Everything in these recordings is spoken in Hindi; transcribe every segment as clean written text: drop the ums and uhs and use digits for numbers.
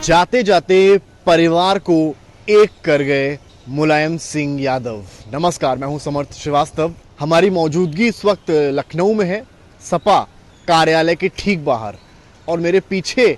जाते जाते परिवार को एक कर गए मुलायम सिंह यादव। नमस्कार, मैं हूं समर्थ श्रीवास्तव। हमारी मौजूदगी इस वक्त लखनऊ में है, सपा कार्यालय के ठीक बाहर, और मेरे पीछे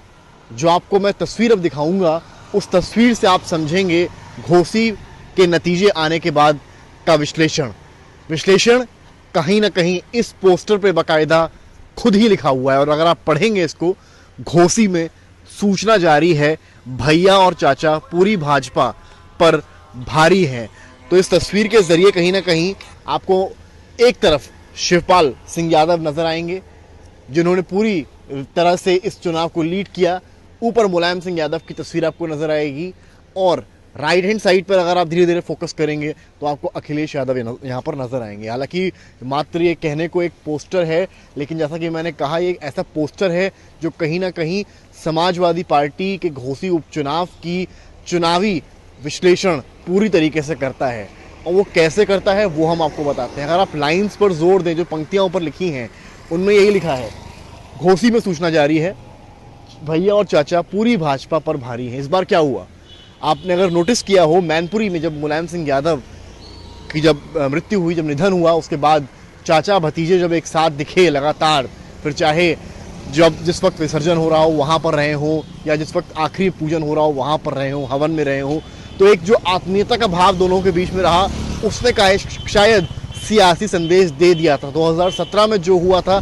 जो आपको मैं तस्वीर अब दिखाऊंगा, उस तस्वीर से आप समझेंगे घोसी के नतीजे आने के बाद का विश्लेषण कहीं ना कहीं इस पोस्टर पे बाकायदा खुद ही लिखा हुआ है। और अगर आप पढ़ेंगे इसको, घोसी में सूचना जारी है, भैया और चाचा पूरी भाजपा पर भारी हैं। तो इस तस्वीर के जरिए कहीं ना कहीं आपको एक तरफ शिवपाल सिंह यादव नजर आएंगे, जिन्होंने पूरी तरह से इस चुनाव को लीड किया। ऊपर मुलायम सिंह यादव की तस्वीर आपको नजर आएगी, और राइट हैंड साइड पर अगर आप धीरे धीरे फोकस करेंगे तो आपको अखिलेश यादव यहाँ पर नजर आएंगे। हालांकि मात्र ये कहने को एक पोस्टर है, लेकिन जैसा कि मैंने कहा, ये एक ऐसा पोस्टर है जो कहीं ना कहीं समाजवादी पार्टी के घोसी उपचुनाव की चुनावी विश्लेषण पूरी तरीके से करता है। और वो कैसे करता है वो हम आपको बताते हैं। अगर आप लाइन्स पर जोर दें, जो पंक्तियाँ ऊपर लिखी हैं उनमें यही लिखा है, घोसी में सूचना जारी है, भैया और चाचा पूरी भाजपा पर भारी है। इस बार क्या हुआ, आपने अगर नोटिस किया हो, मैनपुरी में जब मुलायम सिंह यादव की जब मृत्यु हुई, जब निधन हुआ, उसके बाद चाचा भतीजे जब एक साथ दिखे लगातार, फिर चाहे जब जिस वक्त विसर्जन हो रहा हो वहाँ पर रहे हो, या जिस वक्त आखिरी पूजन हो रहा हो वहाँ पर रहे हो, हवन में रहे हो, तो एक जो आत्मीयता का भाव दोनों के बीच में रहा, उसने शायद सियासी संदेश दे दिया था। 2017 में जो हुआ था,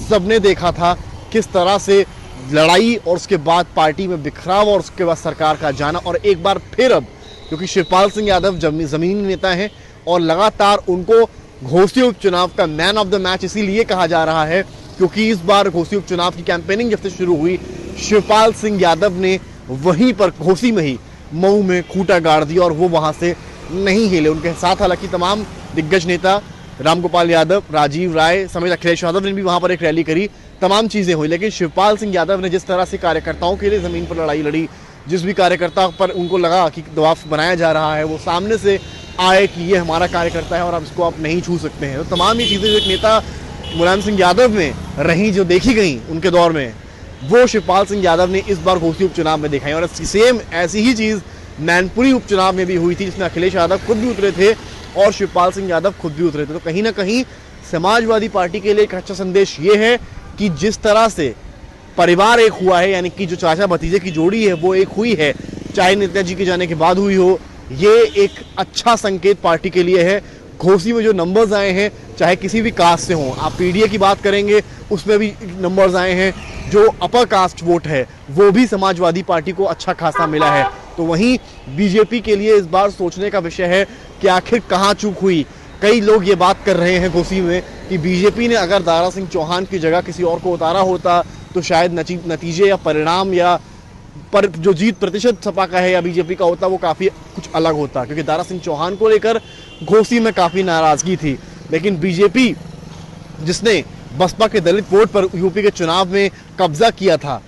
सबने देखा था किस तरह से लड़ाई और उसके बाद पार्टी में बिखराव और उसके बाद सरकार का जाना। और एक बार फिर अब, क्योंकि शिवपाल सिंह यादव जमीनी नेता हैं और लगातार उनको घोसी उपचुनाव का मैन ऑफ द मैच इसीलिए कहा जा रहा है क्योंकि इस बार घोसी उपचुनाव की कैंपेनिंग जब से शुरू हुई, शिवपाल सिंह यादव ने वहीं पर घोसी में ही मऊ में खूंटा गाड़ दिया और वो वहां से नहीं हिले। उनके साथ हालांकि तमाम दिग्गज नेता रामगोपाल यादव, राजीव राय समेत अखिलेश यादव ने भी वहां पर एक रैली करी, तमाम चीज़ें हुई। लेकिन शिवपाल सिंह यादव ने जिस तरह से कार्यकर्ताओं के लिए ज़मीन पर लड़ाई लड़ी, जिस भी कार्यकर्ता पर उनको लगा कि दबाव बनाया जा रहा है, वो सामने से आए कि ये हमारा कार्यकर्ता है और अब इसको आप नहीं छू सकते हैं। तो तमाम ये चीज़ें जो एक नेता मुलायम सिंह यादव में रही, जो देखी गई उनके दौर में, वो शिवपाल सिंह यादव ने इस बार घोसी उपचुनाव में दिखाई। और सेम ऐसी ही चीज़ मैनपुरी उपचुनाव में भी हुई थी, जिसमें अखिलेश यादव खुद भी उतरे थे और शिवपाल सिंह यादव खुद भी उतरे थे। तो कहीं ना कहीं समाजवादी पार्टी के लिए एक अच्छा संदेश ये है कि जिस तरह से परिवार एक हुआ है, यानी कि जो चाचा भतीजे की जोड़ी है वो एक हुई है, चाहे नेताजी के जाने के बाद हुई हो, ये एक अच्छा संकेत पार्टी के लिए है। घोसी में जो नंबर्स आए हैं, चाहे किसी भी कास्ट से हों, आप पीडीए की बात करेंगे उसमें भी नंबर्स आए हैं, जो अपर कास्ट वोट है वो भी समाजवादी पार्टी को अच्छा खासा मिला है। तो वहीं बीजेपी के लिए इस बार सोचने का विषय है कि आखिर कहाँ चूक हुई। कई लोग ये बात कर रहे हैं घोसी में कि बीजेपी ने अगर दारा सिंह चौहान की जगह किसी और को उतारा होता तो शायद नतीजे या परिणाम या पर जो जीत प्रतिशत सपा का है या बीजेपी का होता, वो काफ़ी कुछ अलग होता, क्योंकि दारा सिंह चौहान को लेकर घोसी में काफ़ी नाराज़गी थी। लेकिन बीजेपी, जिसने बसपा के दलित वोट पर यूपी के चुनाव में कब्जा किया था,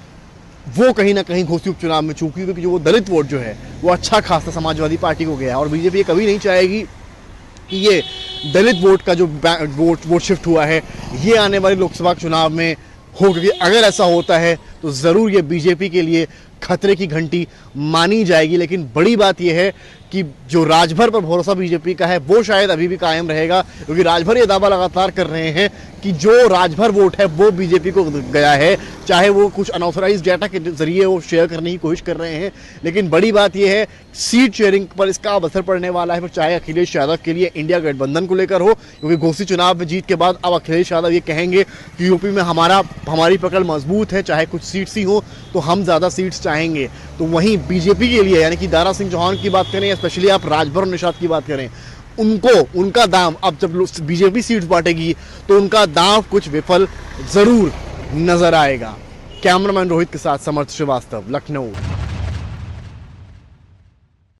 वो कहीं ना कहीं घोसी उपचुनाव में चूकी, क्योंकि जो वो दलित वोट जो है वो अच्छा खासा समाजवादी पार्टी को गया है। और बीजेपी कभी नहीं चाहेगी कि ये दलित वोट का जो वोट शिफ्ट हुआ है ये आने वाले लोकसभा चुनाव में हो, क्योंकि अगर ऐसा होता है तो ज़रूर ये बीजेपी के लिए खतरे की घंटी मानी जाएगी। लेकिन बड़ी बात यह है कि जो राजभर पर भरोसा बीजेपी का है वो शायद अभी भी कायम रहेगा, क्योंकि राजभर ये दावा लगातार कर रहे हैं कि जो राजभर वोट है वो बीजेपी को गया है, चाहे वो कुछ अनऑथराइज्ड डेटा के जरिए वो शेयर करने की कोशिश कर रहे हैं। लेकिन बड़ी बात यह है, सीट शेयरिंग पर इसका अब असर पड़ने वाला है, फिर चाहे अखिलेश यादव के लिए इंडिया गठबंधन को लेकर हो, क्योंकि घोसी चुनाव में जीत के बाद अब अखिलेश यादव ये कहेंगे कि यूपी में हमारी पकड़ मजबूत है, चाहे कुछ सीट्स ही हो तो हम ज़्यादा सीट्स चाहेंगे। तो वहीं बीजेपी के लिए, यानी कि दारा सिंह चौहान की बात करें या स्पेशली आप राजभर और निषाद की बात करें, उनका दाम अब जब बीजेपी सीट्स बांटेगी तो उनका दाम कुछ विफल जरूर नजर आएगा। कैमरामैन रोहित के साथ समर्थ श्रीवास्तव, लखनऊ।